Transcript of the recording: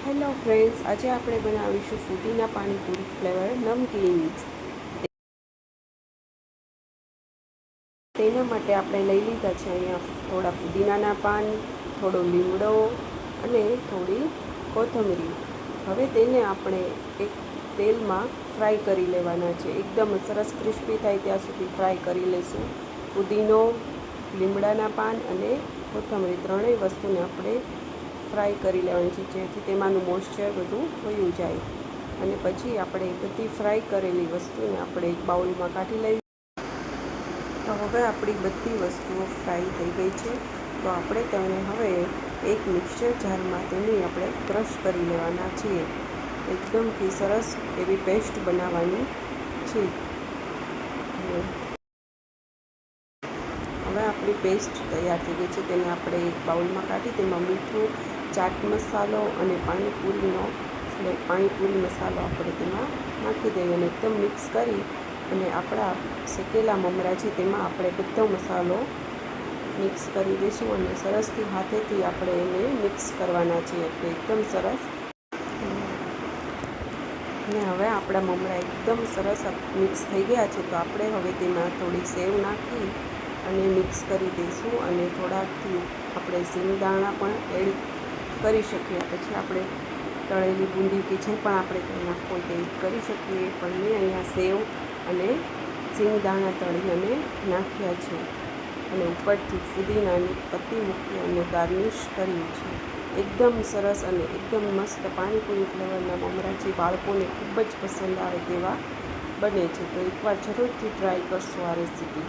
Hello friends, આજે આપણે બનાવીશું ફુદીના પાણીપુરી ફ્લેવર નમકીન. તેના માટે આપણે લઈ લીધા છે અહીંયા થોડા ફુદીનાના પાન, થોડો લીમડો અને થોડી કોથમરી. હવે તેને આપણે એક તેલમાં ફ્રાય કરી લેવાના છે. એકદમ સરસ ક્રિસ્પી થાય ત્યાં સુધી ફ્રાય કરી લઈશું. ફુદીનો, લીમડાના પાન અને કોથમરી ત્રણેય વસ્તુને આપણે ફ્રાય કરી લેવાની છે, જેથી તેમાંનું મોઇશ્ચર બધું વયું જાય. અને પછી આપણે બધી ફ્રાય કરેલી વસ્તુને આપણે એક બાઉલમાં કાઢી લઈએ. તો હવે આપણી બધી વસ્તુઓ ફ્રાય થઈ ગઈ છે. તો આપણે તેને હવે એક મિક્સર જારમાં તેની આપણે ક્રશ કરી લેવાના છીએ. એકદમથી સરસ એવી પેસ્ટ બનાવવાની છે. હવે આપણી પેસ્ટ તૈયાર થઈ ગઈ છે. તેને આપણે એક બાઉલમાં કાઢી તેમાં મીઠું, ચાટ મસાલો અને પાણીપુરી મસાલો આપણે તેમાં નાખી દઈએ અને એકદમ મિક્સ કરી અને આપણા શેકેલા મમરા છે તેમાં આપણે બધો મસાલો મિક્સ કરી દઈશું અને સરસથી હાથેથી આપણે એને મિક્સ કરવાના છીએ. તો એકદમ સરસ. અને હવે આપણા મમરા એકદમ સરસ મિક્સ થઈ ગયા છે. તો આપણે હવે તેમાં થોડી સેવ નાખી અને મિક્સ કરી દઈશું અને થોડાકથી આપણે સિંગદાણા પણ એડ કરી શકીએ. પછી આપણે તળેલી બુંદી કે જે પણ આપણે કંઈ નાખવું હોય તે કરી શકીએ. પણ મેં અહીંયા સેવ અને સિંગદાણા તળી અને નાખ્યા છે અને ઉપરથી ફુદીનાની પત્તી મૂકી અને ગાર્નિશ કર્યું છે. એકદમ સરસ અને એકદમ મસ્ત પાણીપુરી ફ્લેવરના મમરા જે બાળકોને ખૂબ જ પસંદ આવે તેવા બને છે. તો એકવાર જરૂરથી ટ્રાય કરશો આ રેસીપી.